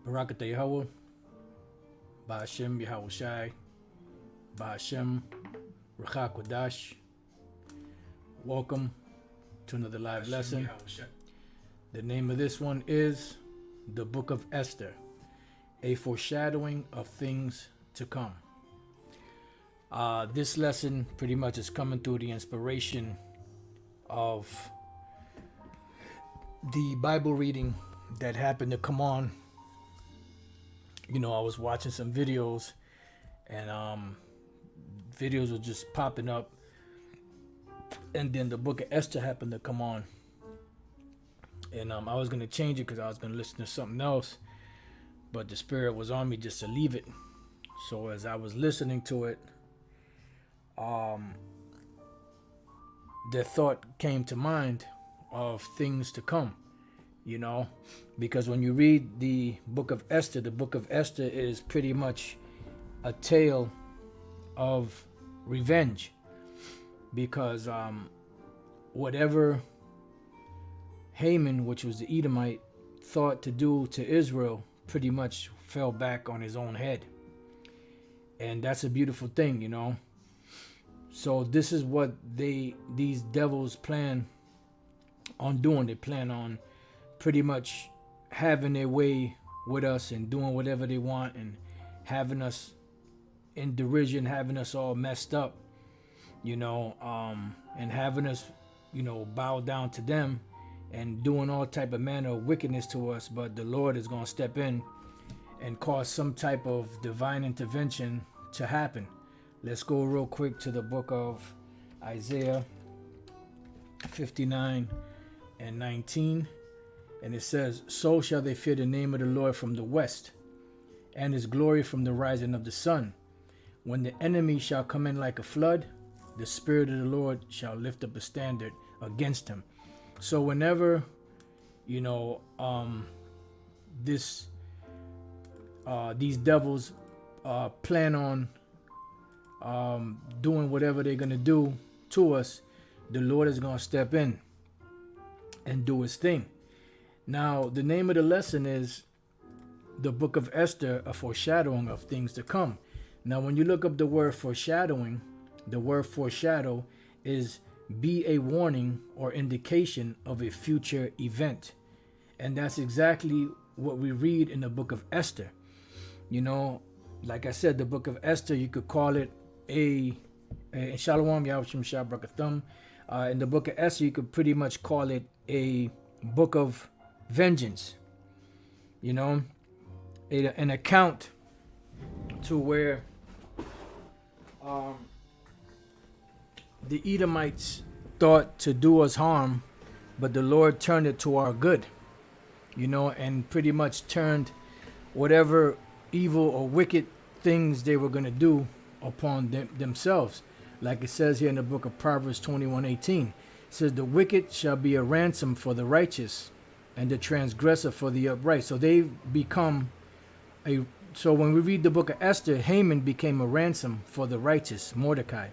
Barakatah Yahweh, Ba'ashem Yahushai, Ba'ashem Ruach Kodash. Welcome to another live lesson. The name of this one is the Book of Esther, a foreshadowing of things to come. This lesson pretty much is coming through the inspiration of the Bible reading that happened to come on. You know, I was watching some videos and videos were just popping up, and then the Book of Esther happened to come on, and I was going to change it because I was going to listen to something else, but the Spirit was on me just to leave it. So as I was listening to it, the thought came to mind of things to come, you know, because when you read the Book of Esther is pretty much a tale of revenge, because whatever Haman, which was the Edomite, thought to do to Israel pretty much fell back on his own head. And that's a beautiful thing, you know. So this is what these devils plan on doing. They plan on pretty much having their way with us and doing whatever they want and having us in derision, having us all messed up, you know, and having us, you know, bow down to them and doing all type of manner of wickedness to us. But the Lord is going to step in and cause some type of divine intervention to happen. Let's go real quick to the book of Isaiah 59 and 19. And it says, "So shall they fear the name of the Lord from the west, and his glory from the rising of the sun. When the enemy shall come in like a flood, the Spirit of the Lord shall lift up a standard against him." So whenever, you know, these devils plan on doing whatever they're going to do to us, the Lord is going to step in and do his thing. Now, the name of the lesson is the Book of Esther, a foreshadowing of things to come. Now, when you look up the word foreshadowing, the word foreshadow is be a warning or indication of a future event. And that's exactly what we read in the Book of Esther. You know, like I said, the Book of Esther, you could call it in Shalom, Yahweh Shah Brakathum. In the Book of Esther, you could pretty much call it a book of vengeance. You know, an account to where the Edomites thought to do us harm, but the Lord turned it to our good, you know, and pretty much turned whatever evil or wicked things they were going to do upon themselves. Like it says here in the book of Proverbs 21:18, it says, "The wicked shall be a ransom for the righteous, and the transgressor for the upright." So they become so when we read the book of Esther, Haman became a ransom for the righteous, Mordecai.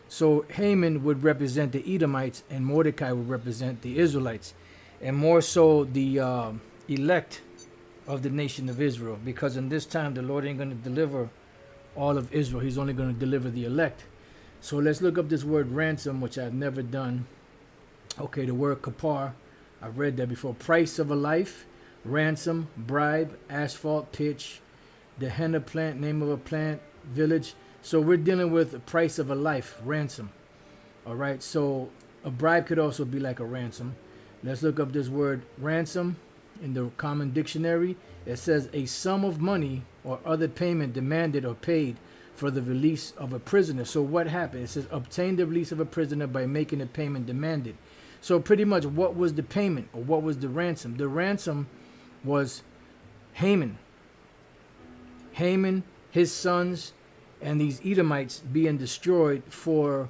So Haman would represent the Edomites and Mordecai would represent the Israelites, and more so the elect of the nation of Israel, because in this time the Lord ain't going to deliver all of Israel. He's only going to deliver the elect. So let's look up this word ransom, which I've never done. Okay, the word kapar, I've read that before. Price of a life, ransom, bribe, asphalt, pitch, the henna plant, name of a plant, village. So we're dealing with the price of a life, ransom. All right, so a bribe could also be like a ransom. Let's look up this word ransom in the common dictionary. It says a sum of money or other payment demanded or paid for the release of a prisoner. So what happened? It says obtain the release of a prisoner by making a payment demanded. So pretty much what was the payment or what was the ransom? The ransom was Haman, his sons, and these Edomites being destroyed for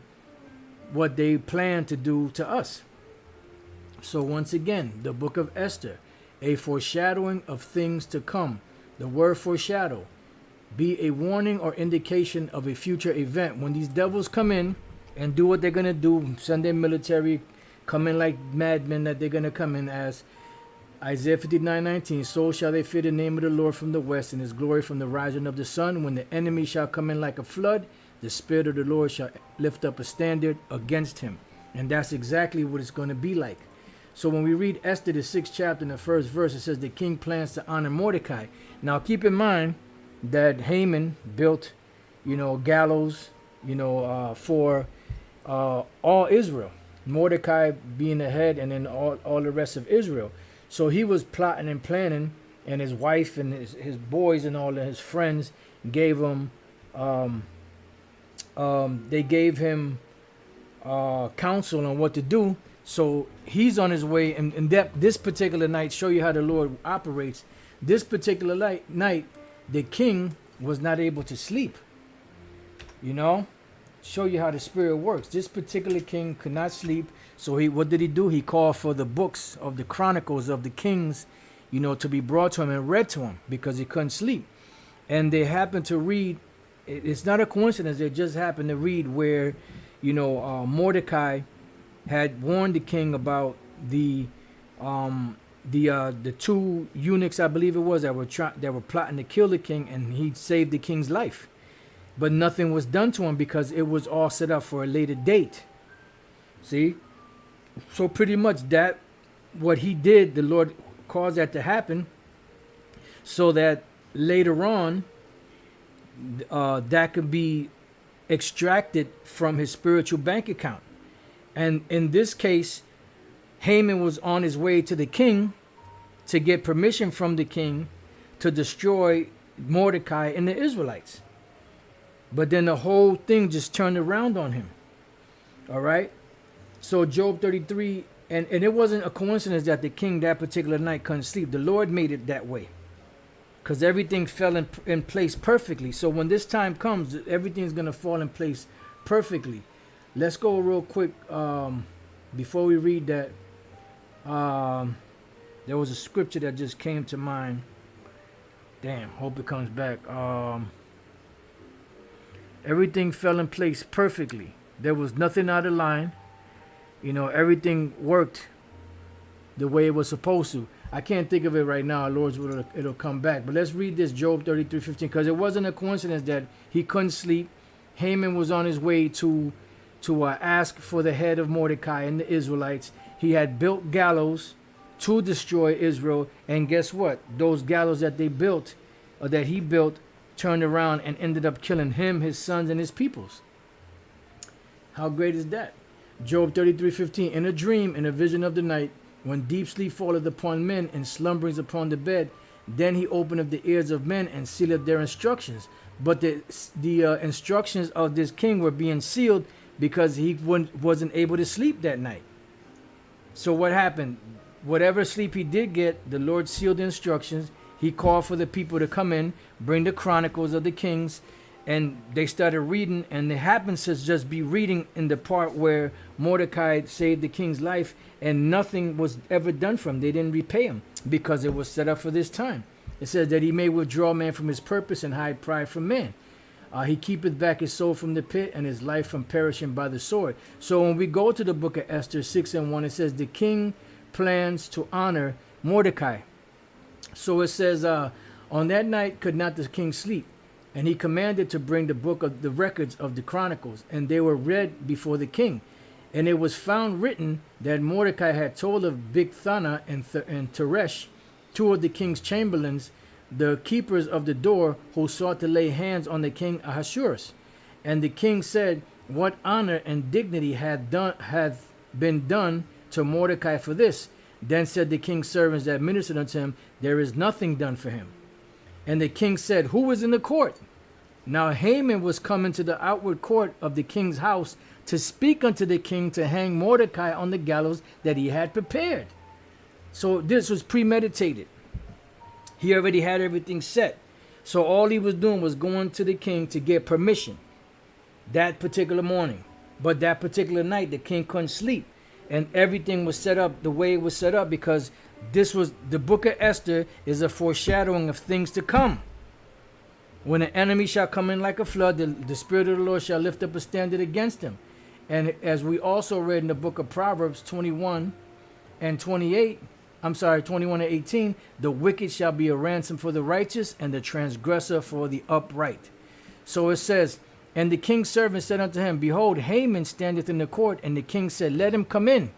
what they planned to do to us. So once again, the book of Esther, a foreshadowing of things to come. The word foreshadow, be a warning or indication of a future event. When these devils come in and do what they're going to do, send their military, come in like madmen that they're going to come in as, Isaiah 59:19. So shall they fear the name of the Lord from the west, and his glory from the rising of the sun. When the enemy shall come in like a flood, the Spirit of the Lord shall lift up a standard against him. And that's exactly what it's going to be like. So when we read Esther, the 6th chapter, in the 1st verse, it says the king plans to honor Mordecai. Now keep in mind that Haman built, gallows, for all Israel. Mordecai being the head, and then all the rest of Israel. So he was plotting and planning, and his wife and his boys and all of his friends gave him, they gave him counsel on what to do. So he's on his way, and this particular night, show you how the Lord operates. This particular night, the king was not able to sleep. Show you how the Spirit works. This particular king could not sleep. So what did he do? He called for the books of the chronicles of the kings, to be brought to him and read to him, because he couldn't sleep. And they happened to read, it's not a coincidence, they just happened to read where, Mordecai had warned the king about the 2 eunuchs, I believe it was, that were plotting to kill the king, and he saved the king's life. But nothing was done to him because it was all set up for a later date. See? So pretty much that, what he did, the Lord caused that to happen so that later on, that could be extracted from his spiritual bank account. And in this case, Haman was on his way to the king to get permission from the king to destroy Mordecai and the Israelites. But then the whole thing just turned around on him. All right. So Job 33, and it wasn't a coincidence that the king that particular night couldn't sleep. The Lord made it that way, because everything fell in place perfectly. So when this time comes, everything's going to fall in place perfectly. Let's go real quick. Before we read that, there was a scripture that just came to mind. Damn, hope it comes back. Everything fell in place perfectly. There was nothing out of line. Everything worked the way it was supposed to. I can't think of it right now. Lord's will, it'll come back. But let's read this, Job 33:15, because it wasn't a coincidence that he couldn't sleep. Haman was on his way to ask for the head of Mordecai and the Israelites. He had built gallows to destroy Israel, and guess what? Those gallows that he built, turned around and ended up killing him, his sons, and his peoples. How great is that? Job 33:15. In a dream, in a vision of the night, when deep sleep falleth upon men, and slumberings upon the bed, then he openeth the ears of men and sealeth their instructions. But the instructions of this king were being sealed because he wasn't able to sleep that night. So what happened? Whatever sleep he did get, the Lord sealed the instructions. He called for the people to come in, bring the chronicles of the kings, and they started reading, and they happened to just be reading in the part where Mordecai saved the king's life, and nothing was ever done for him. They didn't repay him because it was set up for this time. It says that he may withdraw man from his purpose and hide pride from man. He keepeth back his soul from the pit and his life from perishing by the sword. So when we go to the book of Esther 6:1, it says the king plans to honor Mordecai. So it says, on that night could not the king sleep, and he commanded to bring the book of the records of the chronicles, and they were read before the king. And it was found written that Mordecai had told of Bigthana and Teresh, 2 of the king's chamberlains, the keepers of the door, who sought to lay hands on the king Ahasuerus. And the king said, what honor and dignity hath been done to Mordecai for this? Then said the king's servants that ministered unto him, there is nothing done for him. And the king said, who is in the court? Now Haman was come into the outward court of the king's house to speak unto the king to hang Mordecai on the gallows that he had prepared. So this was premeditated. He already had everything set. So all he was doing was going to the king to get permission that particular morning. But that particular night, the king couldn't sleep. And everything was set up the way it was set up, because this was the book of Esther is a foreshadowing of things to come. When an enemy shall come in like a flood, the Spirit of the Lord shall lift up a standard against him. And as we also read in the book of Proverbs 21 and 28, I'm sorry, 21:18, the wicked shall be a ransom for the righteous, and the transgressor for the upright. So it says, and the king's servant said unto him, behold, Haman standeth in the court. And the king said, let him come in.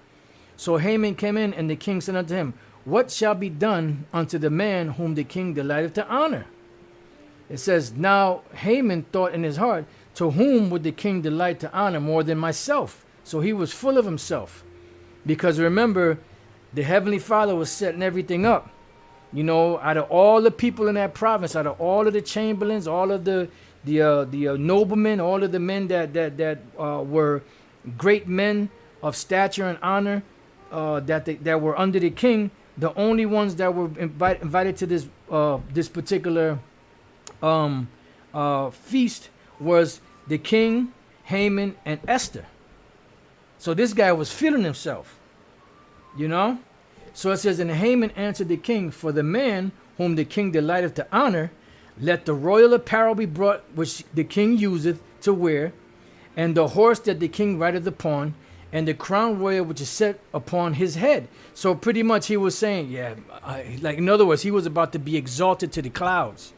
So Haman came in, and the king said unto him, what shall be done unto the man whom the king delighteth to honor? It says, now Haman thought in his heart, to whom would the king delight to honor more than myself? So he was full of himself. Because remember, the Heavenly Father was setting everything up. You know, out of all the people in that province, out of all of the chamberlains, all of the noblemen, all of the men that were great men of stature and honor, that were under the king, the only ones that were invited to this particular feast was the king, Haman, and Esther. So this guy was feeling himself, you know. So it says, and Haman answered the king, for the man whom the king delighteth to honor, let the royal apparel be brought, which the king useth to wear, and the horse that the king rideth upon, and the crown royal which is set upon his head. So pretty much he was saying, yeah, like in other words, he was about to be exalted to the clouds.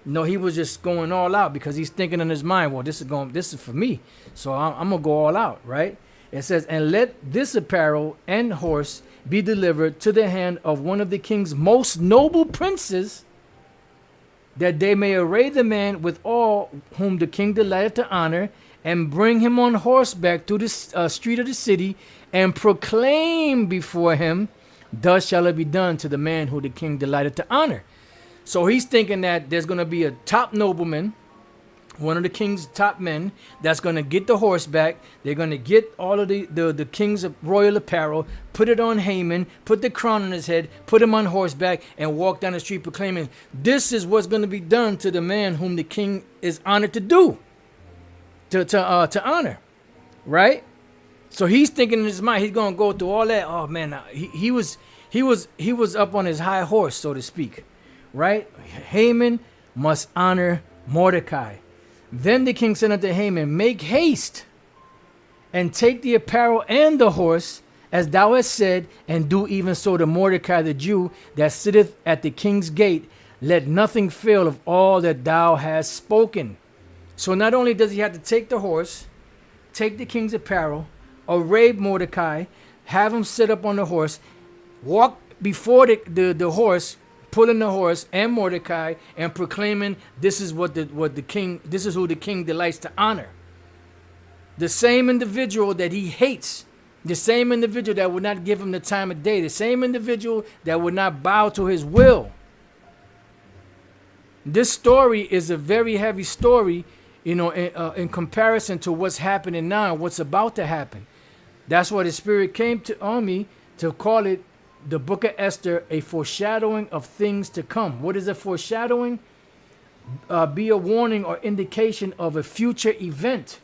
No, he was just going all out because he's thinking in his mind, well, this is for me, so I'm gonna go all out, right? It says, and let this apparel and horse be delivered to the hand of one of the king's most noble princes, that they may array the man with all whom the king delighteth to honor, and bring him on horseback through the street of the city, and proclaim before him, thus shall it be done to the man who the king delighteth to honor. So he's thinking that there's going to be a top nobleman, one of the king's top men, that's going to get the horseback. They're going to get all of the king's royal apparel, put it on Haman, put the crown on his head, put him on horseback, and walk down the street proclaiming, this is what's going to be done to the man whom the king is honored to do, to honor, right? So he's thinking in his mind, he's going to go through all that. Oh man, he was up on his high horse, so to speak, right? Haman must honor Mordecai. Then the king said unto Haman, make haste and take the apparel and the horse, as thou hast said, and do even so to Mordecai the Jew that sitteth at the king's gate. Let nothing fail of all that thou hast spoken. So not only does he have to take the horse, take the king's apparel, array Mordecai, have him sit up on the horse, walk before the horse, pulling the horse and Mordecai, and proclaiming, this is what the king, this is who the king delights to honor. The same individual that he hates, the same individual that would not give him the time of day, the same individual that would not bow to his will. This story is a very heavy story, you know, in comparison to what's happening now, what's about to happen. That's why the Spirit came on me to call it the book of Esther, a foreshadowing of things to come. What is a foreshadowing? Be a warning or indication of a future event.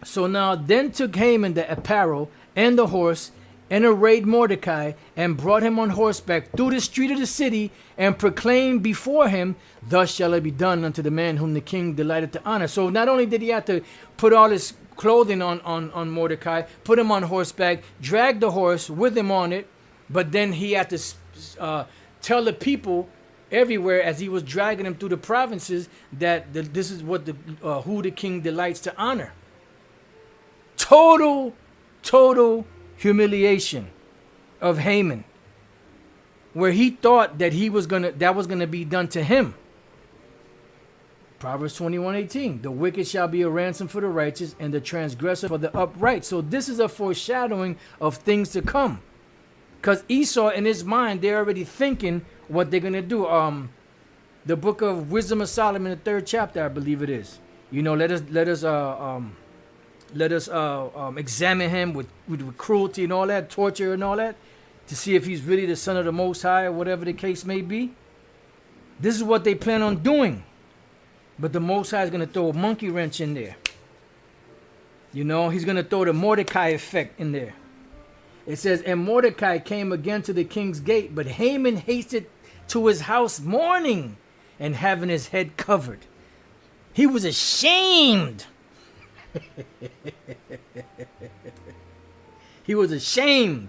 So now then took Haman the apparel and the horse, and arrayed Mordecai, and brought him on horseback through the street of the city, and proclaimed before him, thus shall it be done unto the man whom the king delighted to honor. So not only did he have to put all his clothing on Mordecai, put him on horseback, drag the horse with him on it, but then he had to tell the people everywhere as he was dragging them through the provinces that this is what who the king delights to honor. Total humiliation of Haman, where he thought that that was gonna be done to him. Proverbs 21:18, the wicked shall be a ransom for the righteous, and the transgressor for the upright. So this is a foreshadowing of things to come. Because Esau, in his mind, they're already thinking what they're going to do. The book of Wisdom of Solomon, the 3rd chapter, I believe it is. You know, let us examine him with cruelty and all that, torture and all that, to see if he's really the son of the Most High, or whatever the case may be. This is what they plan on doing. But the Most High is going to throw a monkey wrench in there. You know, he's going to throw the Mordecai effect in there. It says, and Mordecai came again to the king's gate, but Haman hasted to his house mourning and having his head covered. He was ashamed. He was ashamed.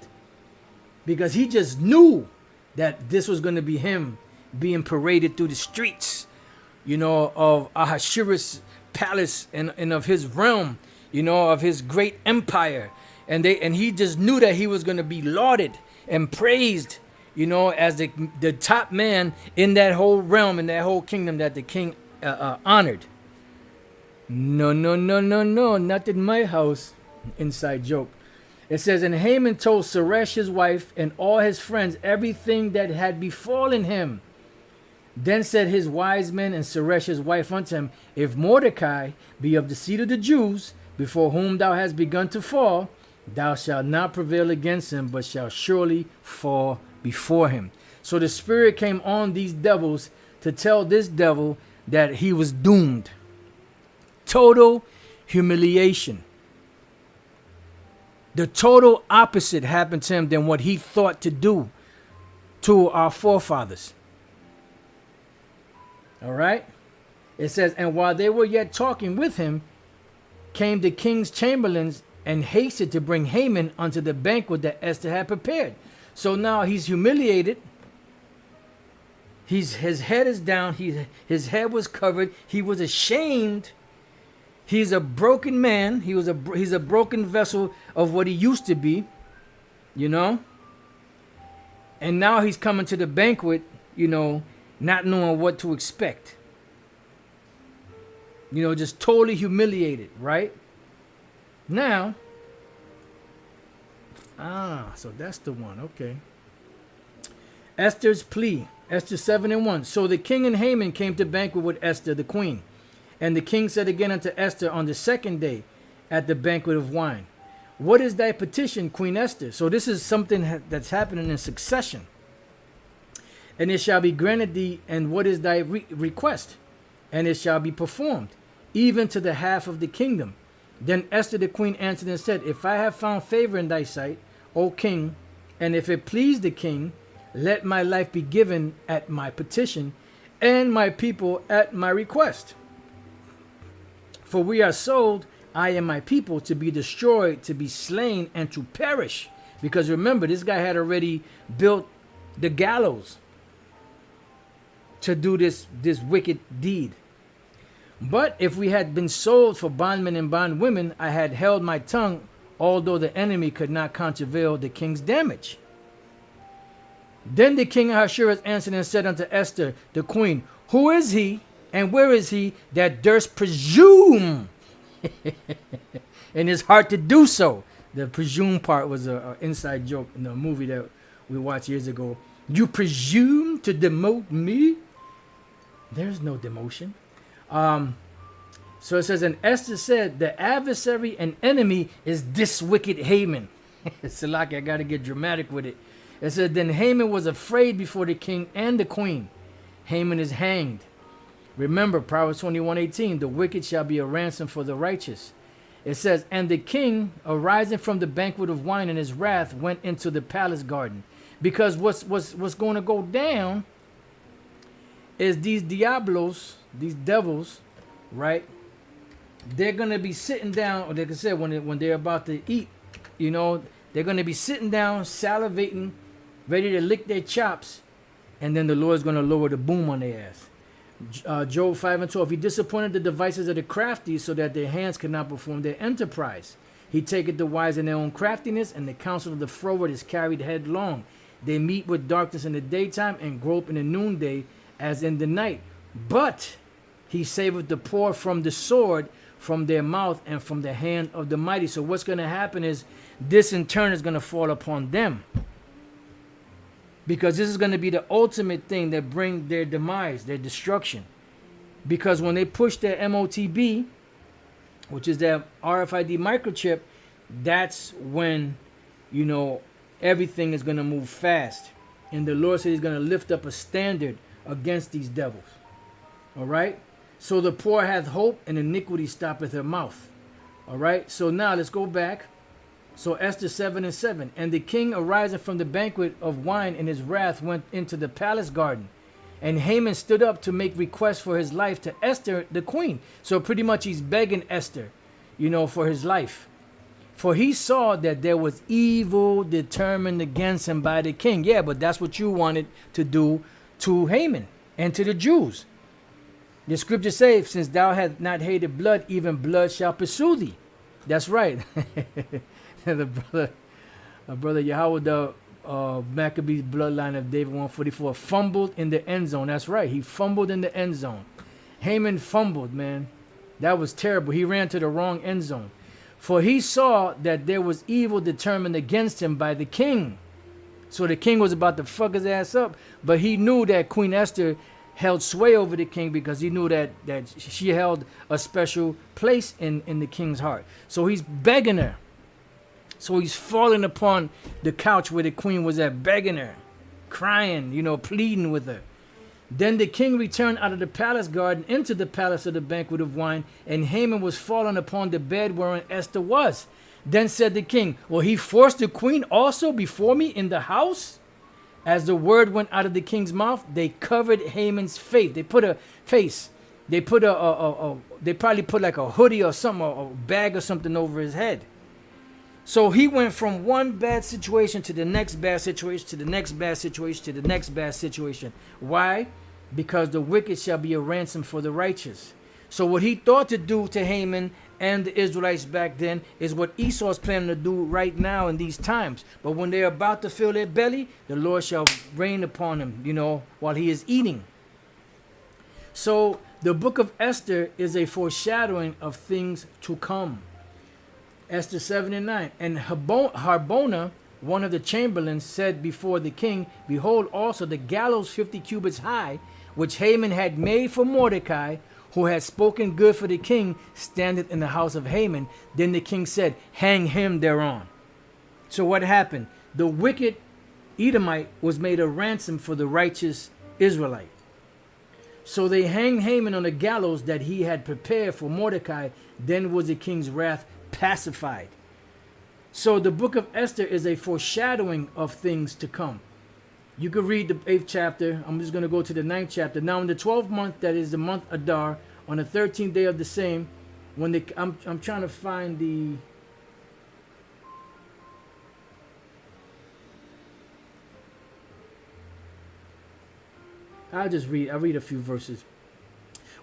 because he just knew that this was going to be him being paraded through the streets, of Ahasuerus' palace and of his realm, of his great empire. And he just knew that he was going to be lauded and praised, as the top man in that whole realm, in that whole kingdom that the king honored. No, not in my house. Inside joke. It says, and Haman told Zeresh his wife and all his friends everything that had befallen him. Then said his wise men and Zeresh his wife unto him, if Mordecai be of the seed of the Jews, before whom thou hast begun to fall, thou shalt not prevail against him, but shalt surely fall before him. So the spirit came on these devils to tell this devil that he was doomed. Total humiliation. The total opposite happened to him than what he thought to do to our forefathers. All right? It says, and while they were yet talking with him, came the king's chamberlains and hasted to bring Haman unto the banquet that Esther had prepared. So now he's humiliated. His head is down. His head was covered. He was ashamed. He's a broken man. He's a broken vessel of what he used to be, And now he's coming to the banquet, not knowing what to expect. Just totally humiliated, right? Now, so that's the one, okay. Esther's plea, Esther 7:1. So the king and Haman came to banquet with Esther, the queen. And the king said again unto Esther on the second day at the banquet of wine, what is thy petition, Queen Esther? So this is something that's happening in succession. And it shall be granted thee, and what is thy request? And it shall be performed, even to the half of the kingdom. Then Esther the queen answered and said, if I have found favor in thy sight, O king, and if it please the king, let my life be given at my petition, and my people at my request. For we are sold, I and my people, to be destroyed, to be slain, and to perish. Because remember, this guy had already built the gallows to do this wicked deed. But if we had been sold for bondmen and bondwomen, I had held my tongue, although the enemy could not countervail the king's damage. Then the king Ahasuerus answered and said unto Esther, the queen, who is he? And where is he that durst presume in his heart to do so? The presume part was an inside joke in the movie that we watched years ago. You presume to demote me? There's no demotion. So it says, and Esther said, the adversary and enemy is this wicked Haman. Salaki, I got to get dramatic with it. It said, then Haman was afraid before the king and the queen. Haman is hanged. Remember, Proverbs 21:18, the wicked shall be a ransom for the righteous. It says, and the king, arising from the banquet of wine in his wrath, went into the palace garden. Because what's going to go down is these diablos, these devils, right? They're going to be sitting down, or like I said, when they're about to eat, they're going to be sitting down, salivating, ready to lick their chops, and then the Lord's going to lower the boom on their ass. Job 5:12, he disappointed the devices of the crafty so that their hands could not perform their enterprise. He taketh the wise in their own craftiness, and the counsel of the froward is carried headlong. They meet with darkness in the daytime and grope in the noonday as in the night. But he saveth the poor from the sword, from their mouth, and from the hand of the mighty. So what's going to happen is this in turn is going to fall upon them. Because this is going to be the ultimate thing that bring their demise, their destruction. Because when they push their MOTB, which is their RFID microchip, that's when, everything is going to move fast. And the Lord said he's going to lift up a standard against these devils. All right? So the poor hath hope, and iniquity stoppeth her mouth. All right? So now let's go back. So Esther 7:7. And the king arising from the banquet of wine in his wrath went into the palace garden. And Haman stood up to make request for his life to Esther the queen. So pretty much he's begging Esther, for his life. For he saw that there was evil determined against him by the king. Yeah, but that's what you wanted to do to Haman and to the Jews. The scripture says, since thou hast not hated blood, even blood shall pursue thee. That's right. The brother Yahweh, the Maccabees bloodline of David 144, fumbled in the end zone. That's right. He fumbled in the end zone. Haman fumbled, man. That was terrible. He ran to the wrong end zone. For he saw that there was evil determined against him by the king. So the king was about to fuck his ass up, but he knew that Queen Esther held sway over the king because he knew that she held a special place in the king's heart. So he's begging her. So he's falling upon the couch where the queen was at, begging her, crying, pleading with her. Then the king returned out of the palace garden into the palace of the banquet of wine, and Haman was fallen upon the bed wherein Esther was. Then said the king, will he force the queen also before me in the house? As the word went out of the king's mouth, they covered Haman's face. They put a face. They put they probably put like a hoodie or something, or a bag or something over his head. So he went from one bad situation to the next bad situation, to the next bad situation, to the next bad situation. Why? Because the wicked shall be a ransom for the righteous. So what he thought to do to Haman and the Israelites back then is what Esau's planning to do right now in these times. But when they're about to fill their belly, the Lord shall rain upon him, while he is eating. So the book of Esther is a foreshadowing of things to come. Esther 7 and 9. And Harbona, one of the chamberlains, said before the king, behold also the gallows 50 cubits high, which Haman had made for Mordecai, who had spoken good for the king, standeth in the house of Haman. Then the king said, hang him thereon. So what happened? The wicked Edomite was made a ransom for the righteous Israelite. So they hanged Haman on the gallows that he had prepared for Mordecai. Then was the king's wrath pacified. So the book of Esther is a foreshadowing of things to come. You could read the 8th chapter. I'm just going to go to the 9th chapter. Now in the 12th month, that is the month Adar, on the 13th day of the same, when I'm trying to find the... I'll read a few verses.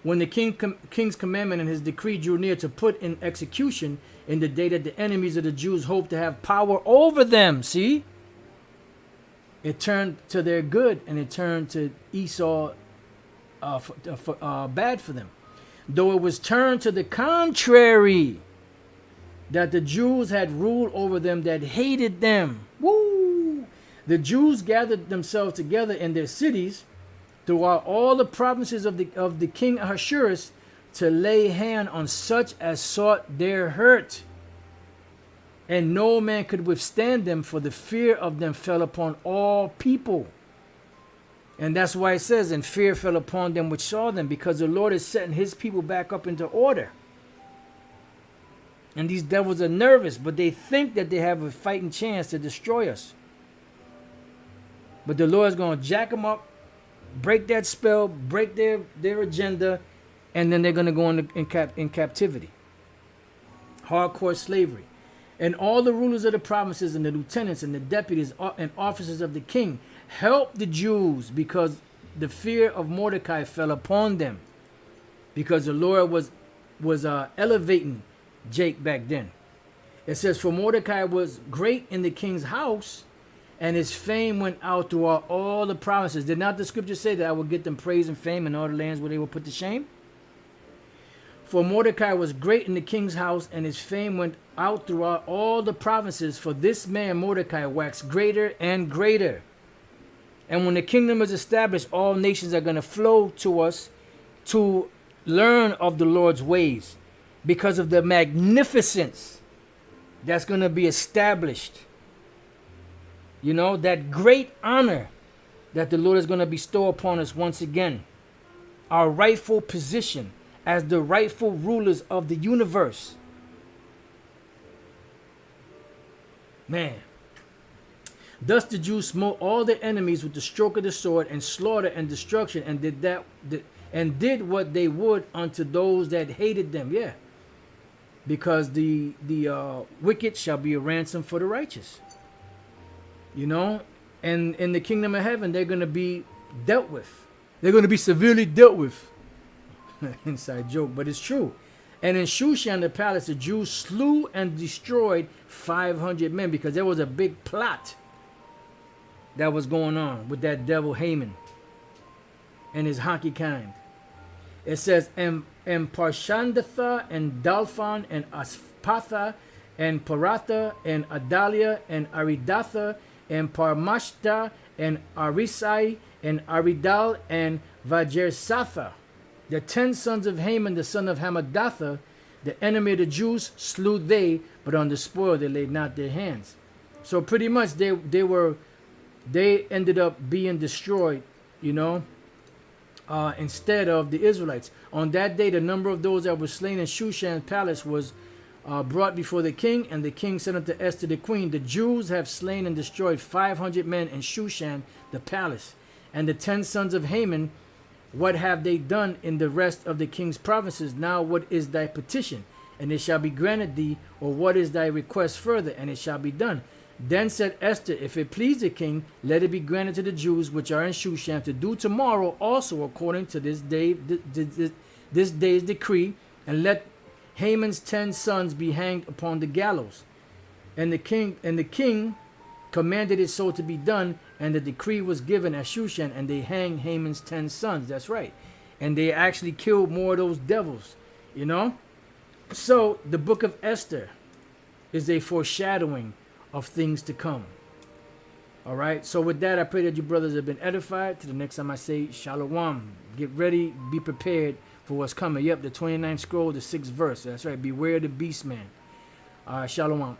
When the king's commandment and his decree drew near to put in execution in the day that the enemies of the Jews hoped to have power over them, see? It turned to their good, and it turned to Esau bad for them. Though it was turned to the contrary, that the Jews had ruled over them that hated them. Woo! The Jews gathered themselves together in their cities throughout all the provinces of the king Ahasuerus to lay hand on such as sought their hurt. And no man could withstand them, for the fear of them fell upon all people. And that's why it says, and fear fell upon them which saw them, because the Lord is setting his people back up into order. And these devils are nervous, but they think that they have a fighting chance to destroy us. But the Lord is going to jack them up, break that spell, break their agenda, and then they're going to go in captivity. Hardcore slavery. And all the rulers of the provinces and the lieutenants and the deputies and officers of the king helped the Jews, because the fear of Mordecai fell upon them, because the Lord was elevating Jake back then. It says, for Mordecai was great in the king's house, and his fame went out throughout all the provinces. Did not the scripture say that I will get them praise and fame in all the lands where they were put to shame? For Mordecai was great in the king's house, and his fame went out throughout all the provinces. For this man Mordecai waxed greater and greater. And when the kingdom is established, all nations are going to flow to us to learn of the Lord's ways, because of the magnificence that's going to be established. That great honor that the Lord is going to bestow upon us once again. Our rightful position as the rightful rulers of the universe. Man. Thus the Jews smote all their enemies with the stroke of the sword, and slaughter and destruction, and did what they would unto those that hated them. Yeah. because the wicked shall be a ransom for the righteous. You know, and in the kingdom of heaven, they're going to be dealt with. They're going to be severely dealt with. Inside joke, but it's true. And in Shushan, the palace, the Jews slew and destroyed 500 men because there was a big plot that was going on with that devil Haman and his hockey kind. It says, and Parshandatha and Dalphon and Aspatha and Paratha and Adalia and Aridatha and Parmashta and Arisai and Aridal and Vajersatha. The 10 sons of Haman, the son of Hamadatha, the enemy of the Jews, slew they, but on the spoil they laid not their hands. So pretty much they ended up being destroyed, you know, instead of the Israelites. On that day, the number of those that were slain in Shushan's palace was brought before the king, and the king said unto Esther the queen, the Jews have slain and destroyed 500 men in Shushan the palace, and the 10 sons of Haman, what have they done in the rest of the king's provinces? Now what is thy petition? And it shall be granted thee, or what is thy request further? And it shall be done. Then said Esther, if it please the king, let it be granted to the Jews which are in Shushan to do tomorrow also according to this day's decree, and let Haman's 10 sons be hanged upon the gallows. And the king commanded it so to be done, and the decree was given at Shushan, and they hanged Haman's 10 sons. That's right. And they actually killed more of those devils, you know? So the book of Esther is a foreshadowing of things to come. All right. So with that, I pray that you brothers have been edified. To the next time I say shalom. Get ready. Be prepared for what's coming. Yep, the 29th scroll, the 6th verse. That's right. Beware the beast man. Shalom.